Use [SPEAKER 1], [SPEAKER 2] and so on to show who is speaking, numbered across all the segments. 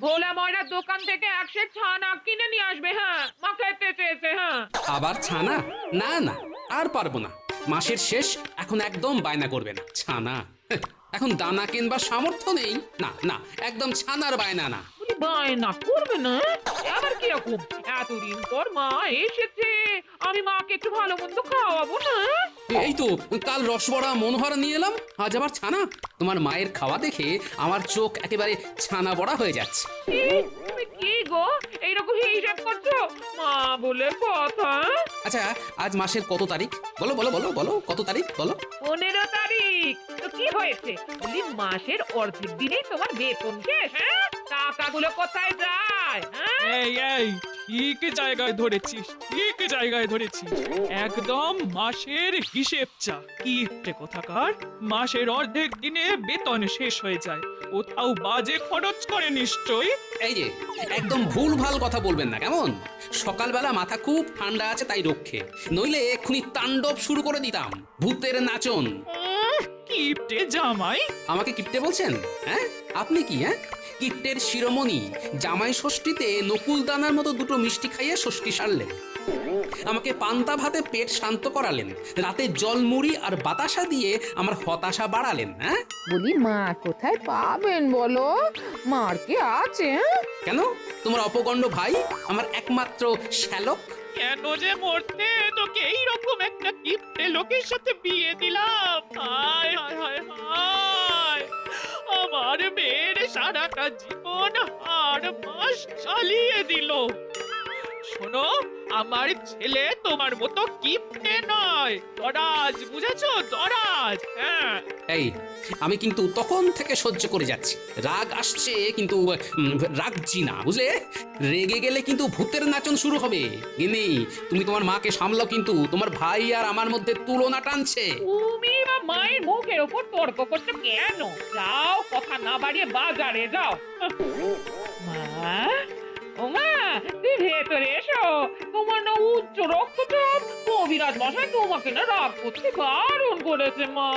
[SPEAKER 1] ভোলা ময়নার দোকান থেকে 100 ছানা কিনে নিয়ে আসবে। হ্যাঁ, মা খেতে চেয়েছে। হ্যাঁ,
[SPEAKER 2] আবার ছানা? না না, আর পারবো না। মাসের শেষ, এখন একদম বায়না করবে না ছানা। হেহ, এখন দানা কিনবার সামর্থ্য নেই। না না, একদম ছানার বায়না না।
[SPEAKER 1] তুমি বায়না করবে না? আবার কিরকম? এতদিন পর মা এসেছে, আমি মাকে একটু ভালো মন্দ খাওয়াবো না?
[SPEAKER 2] এই তো কাল রসবড়া মনোহর নিয়ে এলাম, আজ আবার ছানা। তোমার মায়ের খাওয়া দেখে আমার চোখ একেবারে ছানা বড়া হয়ে যাচ্ছে।
[SPEAKER 1] তুমি কি গো এইরকম হিসাব করছো? মা বলে কথা।
[SPEAKER 2] আচ্ছা, আজ মাসের কত তারিখ? বলো বলো বলো বলো, কত তারিখ বলো?
[SPEAKER 1] 15 তারিখ। তো কি হয়েছে? বলি মাসের অর্ধেক দিনেই তোমার বেতন শেষ। হ্যাঁ, টাকাগুলো কোথায় যায়? হ্যাঁ,
[SPEAKER 3] এই ঠিক জায়গায় ধরেছিস, ঠিক জায়গায় ধরেছিস। একদম মাসের হিসেব চা। কিপটে কোথাকার, মাসের অর্ধেক দিনে বেতন শেষ হয়ে যায়, কোথাও বাজে খরচ করে নিশ্চয়ই।
[SPEAKER 2] এই যে একদম ভুল ভাল কথা বলবেন না কেমন? সকালবেলা মাথা খুব ঠান্ডা আছে তাই রক্ষে, নইলে এক্ষুনি তাণ্ডব শুরু করে দিতাম, ভূতের নাচন।
[SPEAKER 3] কিপটে জামাই।
[SPEAKER 2] আমাকে কিপ্টে বলছেন? হ্যাঁ, আপনি কি? হ্যাঁ, কিপ্টের শিরোমণি জামাই ষষ্ঠীতে নকুল দানার মতো দুটো মিষ্টি খাইয়ে ষষ্ঠী সারলেন, আমাকে পান্তা ভাতে পেট শান্ত করালেন, রাতে জল মুড়ি আর বাতাসা দিয়ে আমার হতাশা বাড়ালেন। হ্যাঁ,
[SPEAKER 4] বলি মা কোথায় পাবেন বলো? মার কি আছে?
[SPEAKER 2] কেন? তোমার অপগণ্ড ভাই, আমার একমাত্র শ্যালক।
[SPEAKER 3] কেন যে মরতে তোকে এইরকম একটা কিপটে লোকের সাথে বিয়ে দিলাম? হায় হায় হায় হায়, আমার মেয়ের সারাটা জীবন হাড় মাস চালিয়ে দিল। শোনো, আমার ছেলে তোমার মতো কিপটে নয়, দরাজ, বুঝেছো? দরাজ। হ্যাঁ,
[SPEAKER 2] এই, আমি কিন্তু তখন থেকে সহ্য করে যাচ্ছি, রাগ আসছে কিন্তু রাগছি না, বুঝলে? রেগে গেলে কিন্তু ভূতের নাচন শুরু হবে। গিনি, তুমি তোমার মাকে সামলাও, কিন্তু তোমার ভাই আর আমার মধ্যে তুলনা টানছে।
[SPEAKER 1] তুমি বা মায়ের মুখের ওপর তর্ক করছো কেন? যাও, কথা না বাড়িয়ে বাজারে যাও। মা, ও মা, তুই ভেতরে এসো। তোমার না উচ্চ রক্তচাপ, কবিরাজ মশাই তোমাকে না রাগ করতে বারণ করেছে। মা,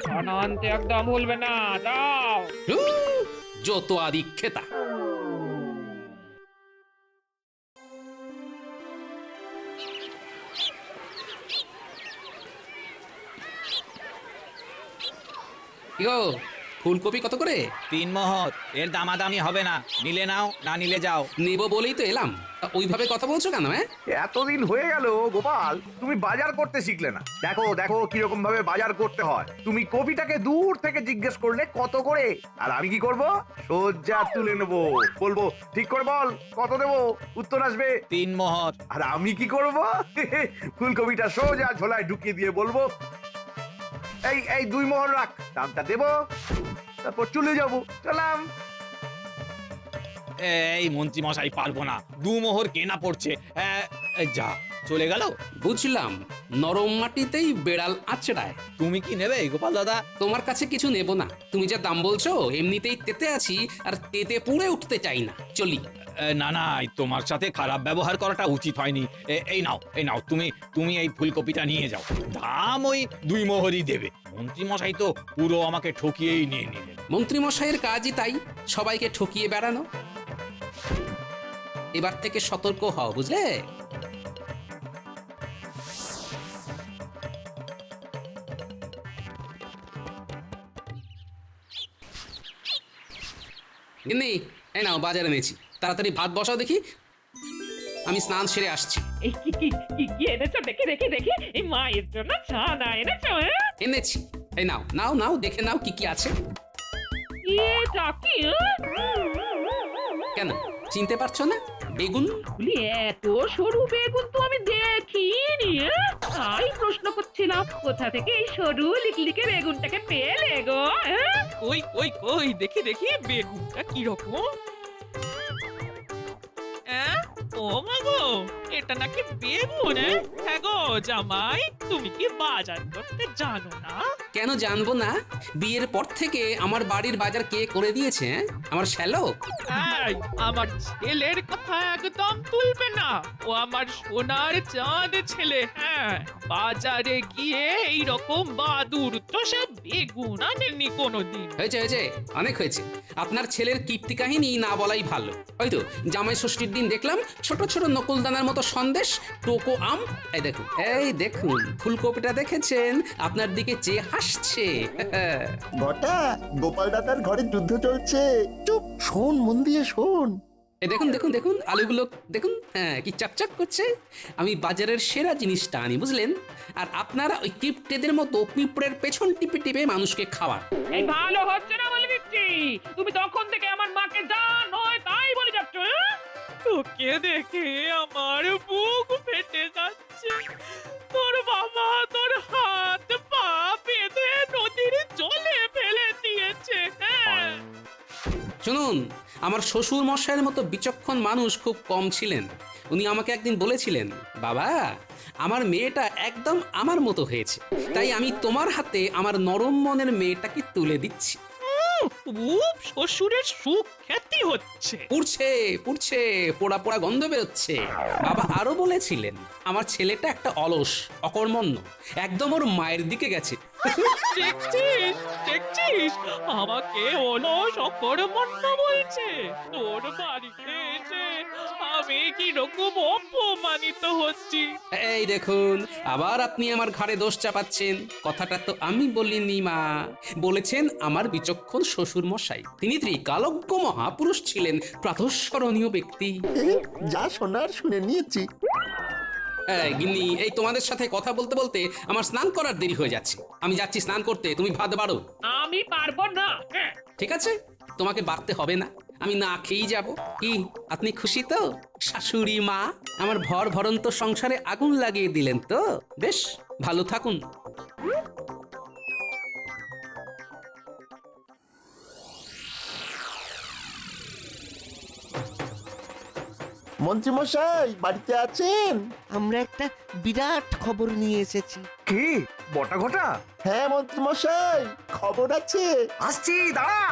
[SPEAKER 1] খানা আনতে একদম ভুলবে না। যাও।
[SPEAKER 2] যত আদিক্ষেতা। কি গো, ফুলকপি কত করে?
[SPEAKER 5] 3 মোহর। এর দামাদামি হবে না, নিলে নাও, না নিলে যাও।
[SPEAKER 2] নেব বলেই তো এলাম, তা ওইভাবে কথা বলছো কেন? হ্যাঁ,
[SPEAKER 6] এতদিন হয়ে গেল গোপাল, তুমি বাজার করতে শিখলে না। দেখো দেখো কিরকম ভাবে বাজার করতে হয়। তুমি কপিটাকে দূর থেকে জিজ্ঞেস করলে কত করে, আর আমি কি করব? সোজা তুলে নেবো, বলবো ঠিক করে বল কত দেবো, উত্তর আসবে
[SPEAKER 5] 3 মোহর।
[SPEAKER 6] আর আমি কি করব? ফুলকপিটা সোজা ঝোলায় ঢুকিয়ে দিয়ে বলবো এই এই 2 মোহর রাখ, দামটা দেবো, তারপর চলে যাবো। চলাম।
[SPEAKER 5] এই মন্ত্রী মশাই, পারবো না, 2 মোহর কেনা পড়ছে। এই যা, চলে গেল।
[SPEAKER 2] বুঝলাম, নরম মাটিতেই বেড়াল আছড়ায়।
[SPEAKER 5] তুমি কি নেবে গোপাল দাদা?
[SPEAKER 2] তোমার কাছে কিছু নেব না, তুমি যা দাম বলছো এমনিতেই তেতে আছি, আর তেতে পুড়ে উঠতে চাই না। চলি।
[SPEAKER 5] না না, তোমার সাথে খারাপ ব্যবহার করাটা উচিত হয়নি। এই নাও, এই নাও, তুমি তুমি এই ফুলকপিটা নিয়ে যাও, দাম ওই 2 মোহরই দেবে। মন্ত্রী মশাই তো পুরো আমাকে ঠকিয়েই নিয়ে নিলেন।
[SPEAKER 2] মন্ত্রী মশাইয়ের কাজই তাই, সবাইকে ঠকিয়ে বেড়ানো। এবার থেকে সতর্ক হও, বুঝলে? গিন্নি, এই নাও, বাজারে এনেছি, তাড়াতাড়ি ভাত বসাও দেখি, আমি স্নান সেরে আসছি।
[SPEAKER 1] এই কি কি কি কি এনেছো? দেখি দেখি দেখি। এই মায়ের জন্য ছানা এনেছো? হ্যাঁ,
[SPEAKER 2] এনেছি, এই নাও নাও নাও, দেখে নাও কি কি আছে।
[SPEAKER 1] এটা কি?
[SPEAKER 2] কেন, চিনতে পারছো না? বেগুন।
[SPEAKER 1] বলি এত সরু বেগুন তো আমি দেখিনি। তাই প্রশ্ন করছিলাম, কোথা থেকে এই সরু লিকলিকে বেগুনটাকে পেলে গো? হ্যাঁ?
[SPEAKER 3] কই কই কই, দেখি দেখি বেগুনটা কিরকম। ও ও মা গো, এটা নাকি বেগুন? হ্যাঁ গো জামাই, তুমি কি বাজার করতে জানো না?
[SPEAKER 2] কেন জানবো না? বিয়ের পর থেকে আমার বাড়ির বাজার কে করে দিয়েছে? আমার শ্যালক।
[SPEAKER 3] এই, আমার ছেলের কথা একদম তুলবে না। ও আমার সোনার চাঁদ ছেলে। হ্যাঁ, বাজারে গিয়ে এই রকম বাদুর তো সব বেগুন আনেনি কোনোদিন।
[SPEAKER 2] হয়েছে হয়েছে, অনেক হয়েছে। আপনার ছেলের কীর্তি কাহিনী না বলাই ভালো। ওই তো জামাই ষষ্ঠীর দিন দেখলাম ছোট ছোট নকুলদানার মতো সন্দেশ, টোকো আম। এই দেখুন ফুলকপিটা দেখেছেন? আপনার দিকে চেয়ে হাসছে।
[SPEAKER 7] ঘটা গোপাল দাদার ঘরে যুদ্ধ চলছে। চুপ, শোন, মন দিয়ে শোন।
[SPEAKER 2] এই দেখুন দেখুন দেখুন আলুগুলো দেখুন, হ্যাঁ কি চকচক করছে। আমি বাজারের সেরা জিনিসটা আনি, বুঝলেন? আর আপনারা ওই কিপটেদের মতো পিঁপড়ের পেছন টিপে টিপে মানুষকে খাওয়ান।
[SPEAKER 1] এই ভালো হচ্ছে না বলে দিচ্ছি। তুমি তখন থেকে আমার মাকে যা নয় তাই বলে যাচ্ছ।
[SPEAKER 3] তোকে দেখে আমার বুক ফেটে যাচ্ছে। তোর বাবা তোর হাত পা বেঁধে নদীর জলে ফেলে দিয়েছে। হ্যাঁ,
[SPEAKER 2] শুনুন, আমার শ্বশুর মশাইয়ের মতো বিচক্ষণ মানুষ খুব কম ছিলেন। উনি আমাকে একদিন বলেছিলেন, বাবা আমার মেয়েটা একদম আমার মতো হয়েছে, তাই আমি তোমার হাতে আমার নরম মনের মেয়েটাকে তুলে দিচ্ছি।
[SPEAKER 3] খুব শ্বশুরের সুখ খ্যাতি হচ্ছে।
[SPEAKER 2] পুড়ছে পুড়ছে, পোড়া পোড়া গন্ধ বেরোচ্ছে। বাবা আরো বলেছিলেন, আমার ছেলেটা একটা অলস, অকর্মণ্য, একদম ওর মায়ের দিকে গেছে।
[SPEAKER 3] দেখছিস দেখছিস, আমাকে অলস অকর্মণ্য বলছে। তোর বাড়িতে এসে আমি কি রকম অপমানিত হচ্ছি।
[SPEAKER 2] এই দেখুন, আবার আপনি আমার ঘাড়ে দোষ চাপাচ্ছেন। কথাটা তো আমি বলিনি মা, বলেছেন আমার বিচক্ষণ শ্বশুর মশাই। তিনি ত্রিকালজ্ঞ মহাপুরুষ ছিলেন, প্রাতঃস্মরণীয় ব্যক্তি।
[SPEAKER 7] যা শোনার শুনে নিয়েছি।
[SPEAKER 2] এই গিন্নি, এই তোমাদের সাথে কথা বলতে বলতে আমার স্নান করার দেরি হয়ে যাচ্ছে। আমি যাচ্ছি স্নান করতে, তুমি ভাত বাড়ো।
[SPEAKER 1] আমি পারবো না। হ্যাঁ।
[SPEAKER 2] ঠিক আছে, তোমাকে বাড়তে হবে না, আমি না খেয়েই যাব। কি আপনি খুশি তো শাশুড়ি মা? আমার ভর ভরন্ত সংসারে আগুন লাগিয়ে দিলেন তো? বেশ ভালো থাকুন।
[SPEAKER 7] মন্ত্রী মশাই বাড়িতে আছেন?
[SPEAKER 8] আমরা একটা বিরাট খবর নিয়ে এসেছি।
[SPEAKER 6] কি বটা ঘটা?
[SPEAKER 7] হ্যাঁ মন্ত্রী মশাই, খবর আছে।
[SPEAKER 6] আসছি, দাঁড়া।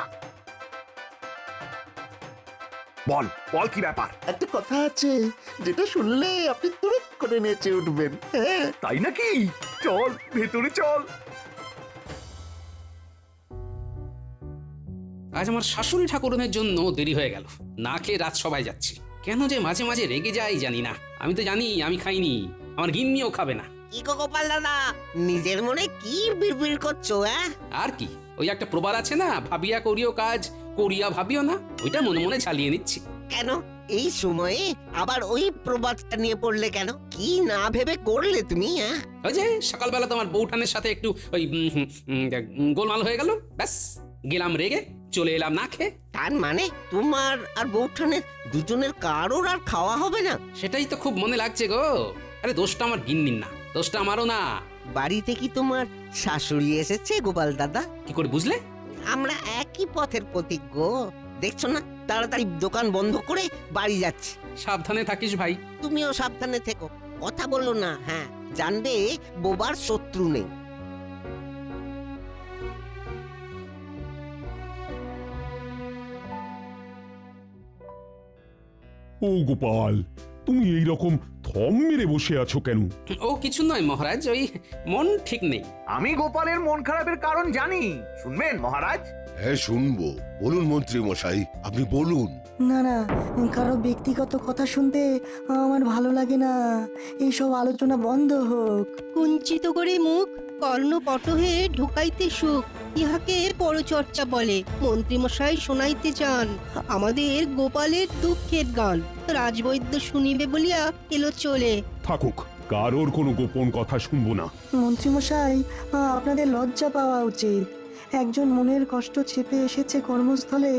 [SPEAKER 6] বল বল, কি ব্যাপার?
[SPEAKER 7] একটা কথা আছে যেটা শুনলে আপনি তুরত করে নেচে উঠবেন। হ্যাঁ,
[SPEAKER 6] তাই নাকি? চল ভেতরে চল।
[SPEAKER 2] আজ আমার শাশুড়ি ঠাকুরনের জন্য দেরি হয়ে গেল। না খেয়ে রাত সবাই যাচ্ছি। কেন যে মাঝে মাঝে রেগে যাই জানি না। আমি তো জানি আমি খাইনি, আমার গিন্নিও খাবে না।
[SPEAKER 8] কি গো গোপাল দাদা, নিজের মনে কি বিড়বিড় করছো?
[SPEAKER 2] আর কি, ওই একটা প্রবাদ আছে না, ভাবিয়া করিও কাজ, করিয়া ভাবিও না। ওইটা মনে মনে চালিয়ে নিচ্ছি।
[SPEAKER 8] কেন এই সময়ে আবার ওই প্রবাদটা নিয়ে পড়লে কেন? কি না ভেবে করলে তুমি?
[SPEAKER 2] ওই যে সকালবেলা তোমার বউঠানের সাথে একটু ওই গোলমাল হয়ে গেল, ব্যাস গেলাম রেগে, চলে এলাম না খেয়ে।
[SPEAKER 8] তার মানে তোমার আর বউঠানের দুজনের কারোর আর খাওয়া হবে না?
[SPEAKER 2] সেটাই তো খুব মনে লাগছে গো। আরে দোষটা আমার গিন্নির না, দোষটা আমারও না।
[SPEAKER 8] বাড়িতে কি তোমার শাশুড়ি এসেছে গোপাল দাদা?
[SPEAKER 2] কি করে বুঝলে?
[SPEAKER 8] আমরা একই পথের প্রতিজ্ঞ, দেখছো না? তাড়াতাড়ি দোকান বন্ধ করে বাড়ি যাচ্ছি।
[SPEAKER 2] সাবধানে থাকিস ভাই।
[SPEAKER 8] তুমিও সাবধানে থেকো, কথা বলো না। হ্যাঁ, জানবে বোবার শত্রু নেই।
[SPEAKER 9] ও গোপাল, তুমি এই রকম থম মেরে বসে আছো কেন?
[SPEAKER 2] ও কিছু নয় মহারাজ, ওই মন ঠিক নেই।
[SPEAKER 6] আমি গোপালের মন খারাপের কারণ জানি, শুনবেন মহারাজ?
[SPEAKER 10] হ্যাঁ শুনবো, বলুন মন্ত্রী মশাই, আপনি বলুন।
[SPEAKER 11] না না, কারো ব্যক্তিগত কথা শুনতে আমার ভালো লাগে না। এইসব আলোচনা বন্ধ হোক।
[SPEAKER 12] কুঞ্চিত করে মুখ, কর্ণপট হয়ে ঢুকাইতে সুখ, ইহাকে পরচর্চা বলে। মন্ত্রীমশাই শোনাইতে চান আমাদের গোপালের দুঃখের গান। রাজবৈদ্য শুনিবে বলিয়া এলো চলে।
[SPEAKER 9] থাকুক, কারোর কোনো গোপন কথা শুনবো না।
[SPEAKER 11] মন্ত্রীমশাই, আপনাদের লজ্জা পাওয়া উচিত। একজন মনের কষ্ট চেপে এসেছে কর্মস্থলে,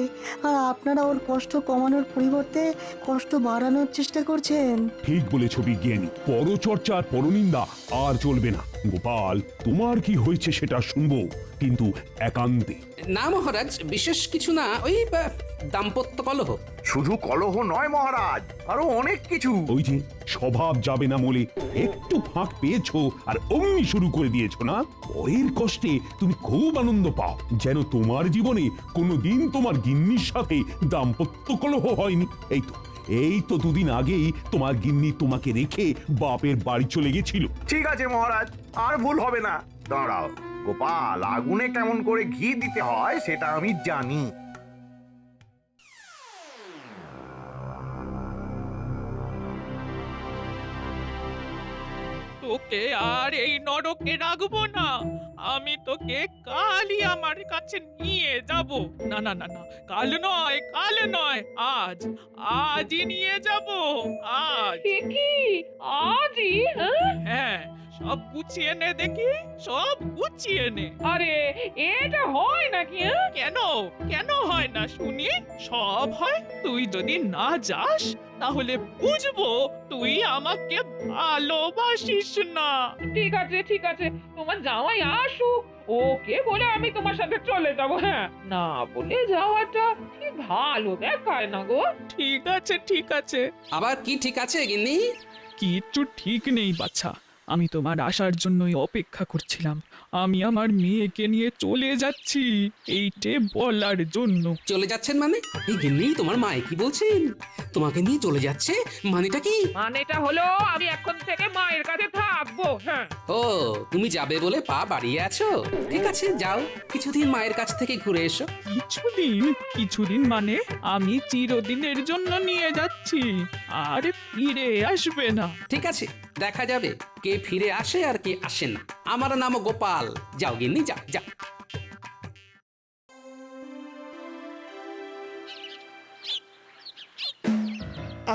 [SPEAKER 11] আর আপনারা ওর কষ্ট কমানোর পরিবর্তে কষ্ট বাড়ানোর চেষ্টা করছেন।
[SPEAKER 9] ঠিক বলেছ বিজ্ঞানী, পরচর্চা আর পরনিন্দা আর চলবে না। গোপাল, তোমার কি হয়েছে সেটা শুনবো, কিন্তু একান্তে।
[SPEAKER 2] না মহারাজ, বিশেষ কিছু না, ওই দাম্পত্য কলহ।
[SPEAKER 6] শুধু কলহ নয় মহারাজ, আরো অনেক কিছু।
[SPEAKER 9] ওই যে স্বভাব যাবে না বলে একটু ফাঁক পেয়েছো আর অমনি শুরু করে দিয়েছো না। পরের কষ্টে তুমি খুব আনন্দ পাও, যেন তোমার জীবনে কোনোদিন তোমার গিন্নির সাথে দাম্পত্য কলহ হয়নি। এই তো দুদিন আগেই তোমার গিন্নি তোমাকে রেখে বাপের বাড়ি চলে গেছিল।
[SPEAKER 6] ঠিক আছে মহারাজ, আর ভুল হবে না। দাঁড়াও গোপাল, আগুনে কেমন করে ঘি দিতে হয় সেটা আমি জানি।
[SPEAKER 3] তোকে আর এই নরকে রাখবো না। আমি তোকে কালই আমার কাছে নিয়ে যাব। না না না না, কাল নয়, কাল নয়, আজই নিয়ে যাব। আজ।
[SPEAKER 1] কি আজই?
[SPEAKER 3] হ্যাঁ, সব গুছিয়ে নে দেখি, সব গুছিয়ে নে।
[SPEAKER 1] আরে এটা হয় নাকি?
[SPEAKER 3] কেন কেন হয় না শুনি? সব হয়। তুই যদি না যাস তাহলে বুঝবো তুই আমাকে ভালোবাসিস না।
[SPEAKER 1] ঠিক আছে ঠিক আছে, তোমার জামাই আসুক, ওকে বলে আমি তোমার সাথে চলে যাব। হ্যাঁ, না বলে যাওয়াটা ঠিক ভালো দেখায় না গো।
[SPEAKER 3] ঠিক আছে ঠিক আছে।
[SPEAKER 2] আবার কি ঠিক আছে গিন্নি?
[SPEAKER 3] কিচ্ছু ঠিক নেই বাছা, আমি তোমার আসার জন্যই অপেক্ষা করছিলাম। আমি আমার মেয়েকে নিয়ে চলে যাচ্ছি এইটে বলার জন্য।
[SPEAKER 2] চলে যাচ্ছেন মানে? এই গিন্নি, তোমার মায়ে কি বলছেন? তোমাকে নিয়ে চলে যাচ্ছে মানেটা কি?
[SPEAKER 1] মানেটা হলো আমি এখন থেকে মায়ের কাছে থাকবো। হ্যাঁ।
[SPEAKER 2] ও, তুমি যাবে বলে পা বাড়িয়ে আছো? ঠিক আছে, যাও, কিছুদিন মায়ের কাছ থেকে ঘুরে এসো।
[SPEAKER 3] কিছুদিন মানে আমি চিরদিনের জন্য নিয়ে যাচ্ছি, আর ফিরে আসবে না।
[SPEAKER 2] ঠিক আছে, দেখা যাবে কে ফিরে আসে আর কে আসে না। আমার নাম গোপাল। যাও গিন্নি, যাও যাও।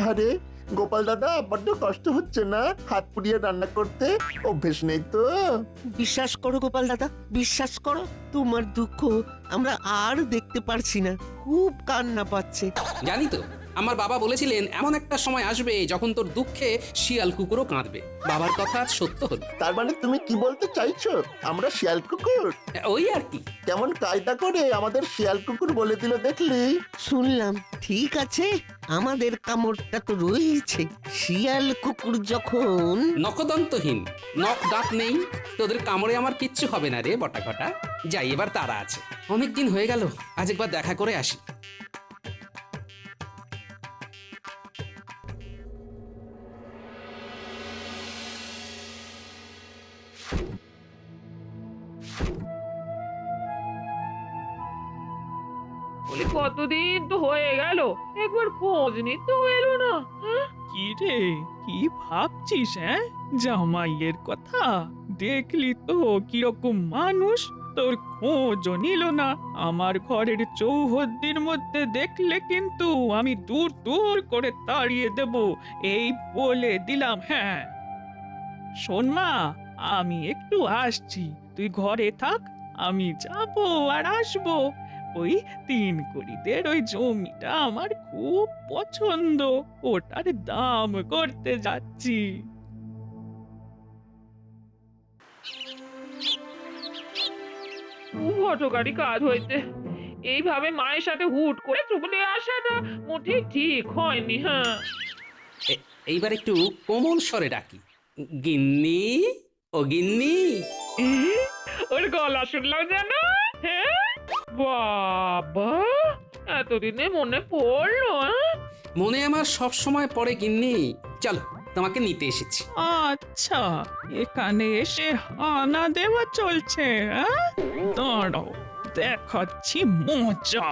[SPEAKER 7] আরে গোপাল দাদা, বড্ড কষ্ট হচ্ছে না হাত পুড়িয়ে রান্না করতে? অভ্যেস নেই তো?
[SPEAKER 8] বিশ্বাস করো গোপাল দাদা, বিশ্বাস করো, তোমার দুঃখ আমরা আর দেখতে পারছি না। খুব কান্না পাচ্ছে।
[SPEAKER 2] জানি তো, আমার বাবা বলেছিলেন এমন একটা সময় আসবে যখন তোর দুঃখে শিয়াল কুকুরও কাঁদবে। বাবার কথা আজ সত্য হলো।
[SPEAKER 7] তার মানে তুমি কি বলতে চাইছো আমরা শিয়াল কুকুর?
[SPEAKER 2] ওই আর কি।
[SPEAKER 7] কেমন কায়দা করে আমাদের শিয়াল কুকুর বলে দিল দেখলি?
[SPEAKER 8] শুনলাম। ঠিক আছে, আমাদের কামড়টা তো রয়েছে। শিয়াল কুকুর যখন
[SPEAKER 2] নখদন্তহীন, নখ দাঁত নেই, তোদের কামড়ে আমার কিচ্ছু হবে না রে বটা ঘটা। যাই, এবার তারা আছে। অনেকদিন হয়ে গেল, আজ একবার দেখা করে আসি।
[SPEAKER 1] বলি কতদিন তো হয়ে গেল, একবার খোঁজ নিতে এলো না।
[SPEAKER 3] কি রে, কি ভাবছিস? হ্যাঁ, জামাইয়ের কথা দেখলি তো কিরকম মানুষ, তোর খোঁজও নিল না। আমার ঘরের চৌহদ্দির মধ্যে দেখলে কিন্তু আমি দূর দূর করে তাড়িয়ে দেব, এই বলে দিলাম। হ্যাঁ, শোন মা, আমি একটু আসছি, তুই ঘরে থাক, আমি যাব আর আসবো। ওই 3 কড়িদের ওই জমিটা আমার খুব পছন্দ, ওটার দাম করতে যাচ্ছি।
[SPEAKER 1] খুব হঠকারী কাজ হয়েছে। এইভাবে মায়ের সাথে হুট করে চলে আসাটা মোটেই ঠিক হয়নি। হ্যাঁ,
[SPEAKER 2] এইবার একটু কোমল স্বরে ডাকি, গিন্নি, ও গিন্নি।
[SPEAKER 1] ওর গলা শুনলাম যেন। হ্যাঁ বাবা, এতদিনে মনে পড়লো।
[SPEAKER 2] মনে আমার সব সময় পড়ে গিন্নি। চলো, তোমাকে নিতে এসেছি।
[SPEAKER 3] আচ্ছা, এখানে এসে হানা দেওয়া চলছে? হ্যাঁ, দাঁড়াও, দেখাচ্ছি মজা।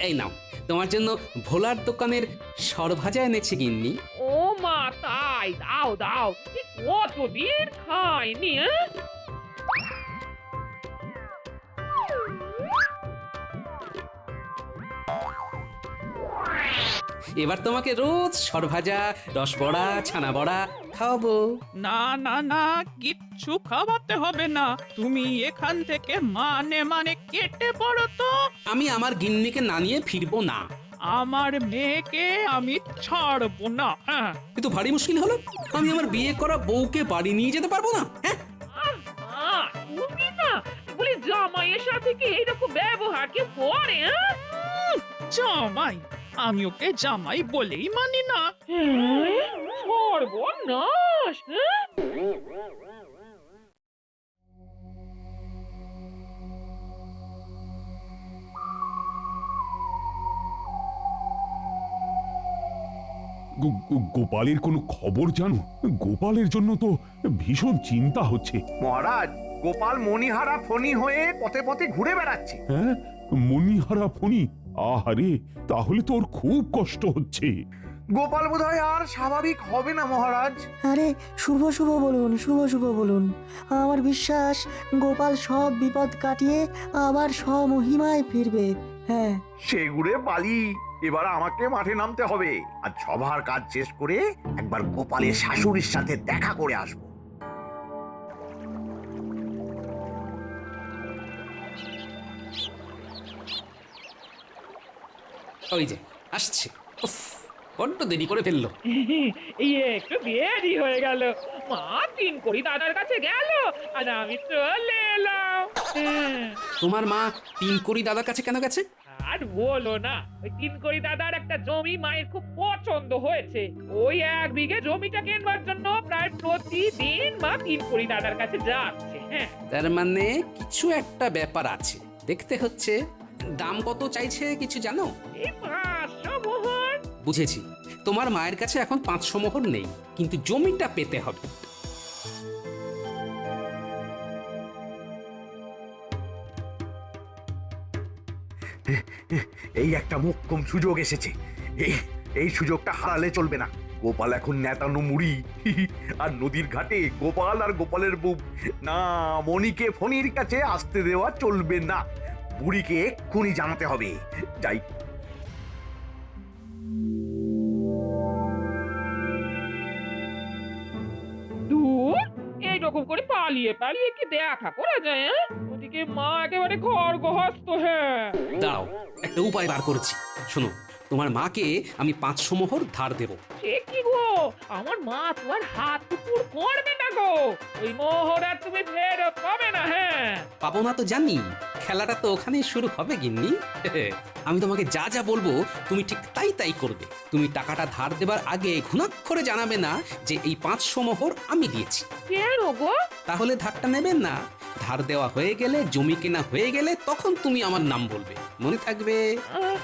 [SPEAKER 2] এই নাও, তোমার জন্য ভোলার দোকানের সরভাজা এনেছি গিন্নি।
[SPEAKER 1] ও মা, তাই? দাও দাও, কতদিন খাইনি।
[SPEAKER 2] এবার তোমাকে রোজ সরভাজা, রসবড়া, ছানা বড়া খাওয়াবো।
[SPEAKER 3] না না না, কিচ্ছু খাওয়াতে হবে না। তুমি এখান থেকে মানে কেটে পড়ো তো।
[SPEAKER 2] আমি আমার গিন্নিকে না নিয়ে ফিরবো না।
[SPEAKER 3] আমার মেয়েকে আমি ছাড়বো না। হ্যাঁ,
[SPEAKER 2] কিন্তু ভারী মুশকিল হলো, আমি আমার বিয়ে করা বউকে বাড়ি নিয়ে যেতে পারবো না। হ্যাঁ,
[SPEAKER 1] তুমি না বলি জামাইয়ের সাথে কি এইরকম ব্যবহার কি করে?
[SPEAKER 3] জামাই আমি ওকে জামাই বলেই মানি না।
[SPEAKER 1] সর্বনাশ! হ্যাঁ?
[SPEAKER 9] গোপালের কোনো খবর জানো? গোপালের জন্য তো ভীষণ চিন্তা হচ্ছে।
[SPEAKER 6] মহারাজ, গোপাল মণিহারা ফণি হয়ে পথে পথে ঘুরে বেড়াচ্ছে।
[SPEAKER 9] হ্যাঁ, মণিহারা ফণি। আহারে, তাহলে তো ওর খুব কষ্ট হচ্ছে।
[SPEAKER 6] গোপাল বোধহয় আর স্বাভাবিক হবে না মহারাজ।
[SPEAKER 11] আরে শুভ শুভ বলুন, শুভ শুভ বলুন। আমার বিশ্বাস গোপাল সব বিপদ কাটিয়ে আবার স্বমহিমায় ফিরবে। হ্যাঁ,
[SPEAKER 6] সেগুড়ে বালি, এবার আমাকে মাঠে নামতে হবে আর সবার কাজ শেষ করে একবার গোপালের শাশুড়ির সাথে দেখা করে আসবো।
[SPEAKER 2] ওই যে আসছে। উফ, বড্ড দেরি করে ফেললো।
[SPEAKER 1] এই একটু দেরি হয়ে গেল। মা তিন করি দাদার কাছে গেল আর আমি চলে এলাম।
[SPEAKER 2] তোমার মা তিন কড়ি দাদার কাছে কেন গেছে?
[SPEAKER 1] আর বলো না, ওই তিন করি দাদার একটা জমি মায়ের খুব পছন্দ হয়েছে। ওই 1 বিঘে জমিটা কেনবার জন্য প্রায় প্রতিদিন মা তিন করি দাদার কাছে যাচ্ছে। হ্যাঁ,
[SPEAKER 2] তার মানে কিছু একটা ব্যাপার আছে, দেখতে হচ্ছে। দাম কত চাইছে কিছু জানো?
[SPEAKER 1] এই 500 মোহর।
[SPEAKER 2] বুঝেছি, তোমার মায়ের কাছে এখন 500 মোহর নেই, কিন্তু জমিটা পেতে হবে।
[SPEAKER 6] এই একটা মোক্ষম সুযোগ এসেছে। এই এই সুযোগটা হারালে চলবে না। গোপাল এখন নেতানো মুড়ি, আর নদীর ঘাটে গোপাল আর গোপালের বউ। না, মণিকে ফণির কাছে আসতে দেওয়া চলবে না। বুড়িকে এক্ষুনি জানাতে হবে। যাই।
[SPEAKER 1] দূর, এইরকম করে পালিয়ে পালিয়ে কি দেখা করা যায়? হ্যাঁ? ওদিকে মা একেবারে খড়গহস্ত। হ্যাঁ,
[SPEAKER 2] দাঁড়াও, একটা উপায় বার করেছি। শোনো, তোমার মাকে আমি 500 মোহর ধার দেব।
[SPEAKER 1] সে কি গো, আমার মা তোমার হাত টুকুর করবে না গো। ওই মোহর আর তুমি ফেরত পাবে না। হ্যাঁ,
[SPEAKER 2] পাবো না তো জানি, খেলাটা তো ওখানেই শুরু হবে গিন্নি। আমি তোমাকে যা যা বলবো তুমি ঠিক তাই তাই করবে। তুমি টাকাটা ধার দেবার আগে ঘুণাক্ষরে জানাবে না যে এই 500 মোহর আমি দিয়েছি।
[SPEAKER 1] কেন গো?
[SPEAKER 2] তাহলে ধারটা নেবেন না। ধার দেওয়া হয়ে গেলে, জমি কেনা হয়ে গেলে তখন তুমি আমার নাম বলবে, মনে থাকবে?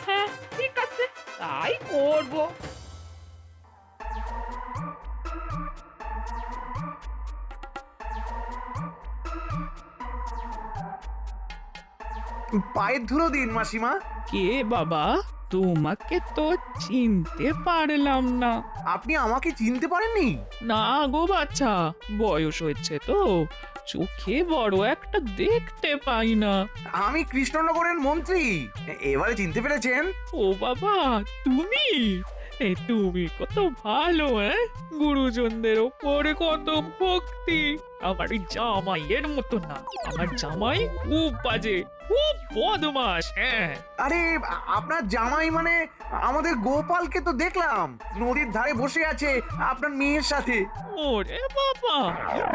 [SPEAKER 1] হ্যাঁ, ঠিক আছে, তাই করবো।
[SPEAKER 6] পায়ের ধুলো দিন মাসিমা।
[SPEAKER 3] কে বাবা? তোমাকে তো চিনতে পারলাম না।
[SPEAKER 6] আপনি আমাকে চিনতে পারেননি?
[SPEAKER 3] না গো বাচ্চা, বয়স হয়েছে তো, চোখে বড় একটা দেখতে পাই না।
[SPEAKER 6] আমি কৃষ্ণনগরের মন্ত্রী। এবারে চিনতে পেরেছেন?
[SPEAKER 3] ও বাবা, তুমি? তুমি কত ভালো, গুরুজনদের ওপরে কত ভক্তি। আমার এই জামাইয়ের মতো না। আমার জামাই খুব বাজে, খুব বদমাস। হ্যাঁ,
[SPEAKER 6] আরে আপনার জামাই মানে আমাদের গোপালকে তো দেখলাম নদীর ধারে বসে আছে আপনার মেয়ের সাথে।
[SPEAKER 3] ওরে বাবা,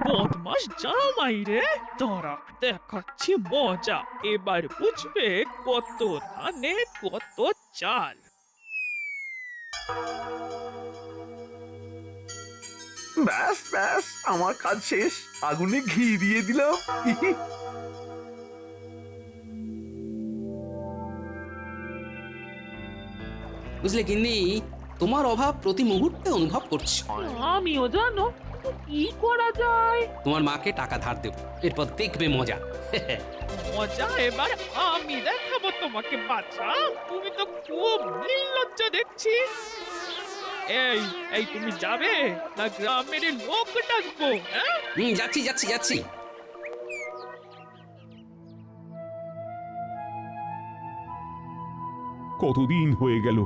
[SPEAKER 3] বদমাস জামাই রে। তোরা দেখাচ্ছি মজা, এবার বুঝবে কত ধানে কত চাল।
[SPEAKER 6] ব্যাস ব্যাস, আমার কাজ শেষ। আগুনে ঘি দিয়ে দিলাম।
[SPEAKER 2] বুঝলে গিন্নি, তোমার অভাব প্রতি মুহূর্তে অনুভব করছি।
[SPEAKER 1] আমিও জানো, তো কি করা যায়?
[SPEAKER 2] তোমার মাকে টাকা ধার দেবো, এরপর দেখবে মজা।
[SPEAKER 3] মজা এবার আমি দেখাবো তোমাকে বাচ্চা। তুমি তো খুব নির্লজ্জ দেখছি। এই এই তুমি যাবে না গ্রামের লোক ডাকবো? হ্যাঁ,
[SPEAKER 2] যাচ্ছি যাচ্ছি যাচ্ছি।
[SPEAKER 9] কতদিন হয়ে গেল,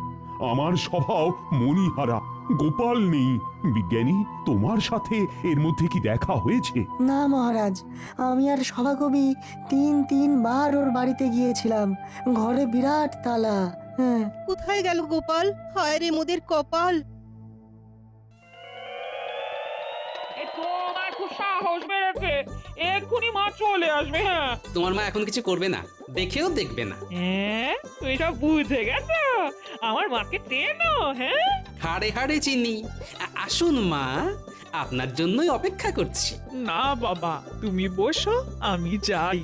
[SPEAKER 9] আমার স্বভাব মণিহারা। গোপাল নেই। বিজ্ঞানী, তোমার সাথে এর মধ্যে কি দেখা হয়েছে?
[SPEAKER 11] না মহারাজ, আমি আর সভাকবি তিনবার ওর বাড়িতে গিয়েছিলাম। ঘরে বিরাট তালা। হ্যাঁ,
[SPEAKER 12] কোথায় গেল গোপাল? হায় রে মোদের কপাল।
[SPEAKER 1] তোমার খুব সাহস বেড়েছে, এক্ষুনি মা চলে আসবে। হ্যাঁ,
[SPEAKER 2] তোমার মা এখন কিছু করবে না, দেখেও দেখবে না।
[SPEAKER 1] হ্যাঁ, তুই সব বুঝে গেছো। আমার মাকে চেনো? হ্যাঁ,
[SPEAKER 2] হাড়ে হাড়ে চিনি। আসুন মা, আপনার জন্যই অপেক্ষা করছি।
[SPEAKER 3] না বাবা, তুমি বসো, আমি যাই।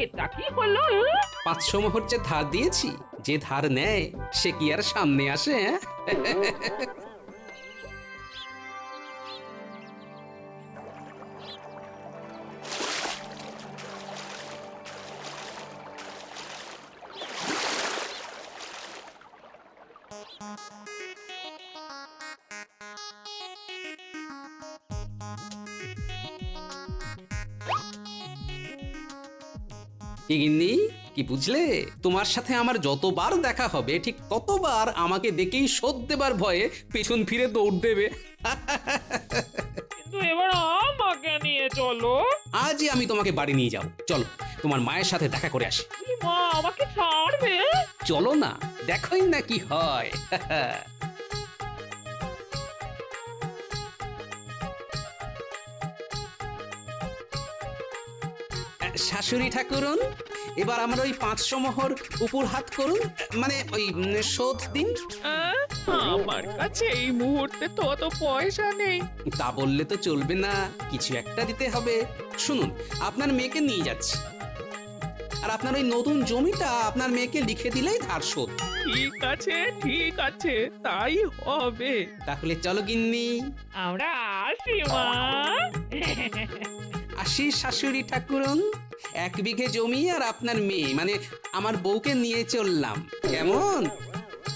[SPEAKER 1] এটা কি হলো?
[SPEAKER 2] 500 মোহর যে ধার দিয়েছি, যে ধার নেয় সে কি আর সামনে আসে? কি গিন্নি, কি বুঝলে? তোমার সাথে আমার যতবার দেখা হবে ঠিক ততবার আমাকে দেখেই শোধ দেবার ভয়ে পেছন ফিরে দৌড় দেবে।
[SPEAKER 1] কিন্তু এবার আমাকে নিয়ে চলো।
[SPEAKER 2] আজই আমি তোমাকে বাড়ি নিয়ে যাব। চলো, তোমার মায়ের সাথে দেখা করে আসি।
[SPEAKER 1] মা আমাকে ছাড়বে?
[SPEAKER 2] চলো না, দেখোই না কি হয়। শাশুড়ি ঠাকুরন, এবার আমার ওই 500 মোহর উপর হাত করুন, মানে ওই শোধ দিন।
[SPEAKER 3] আমার কাছে এই মুহূর্তে তো অত পয়সা নেই।
[SPEAKER 2] তা বললে তো চলবে না, কিছু একটা দিতে হবে। শুনুন, আপনার মেয়েকে নিয়ে যাচ্ছি, আর আপনার ওই নতুন জমিটা আপনার মেয়েকে লিখে দিলেই ধার শোধ।
[SPEAKER 3] ঠিক আছে, ঠিক আছে, তাই হবে।
[SPEAKER 2] তাহলে চলো গিন্নি।
[SPEAKER 1] আমরা আসি মা।
[SPEAKER 2] আসি শাশুড়ি ঠাকুরন, 1 বিঘে জমি আর আপনার মেয়ে মানে আমার বউকে নিয়ে চললাম, কেমন?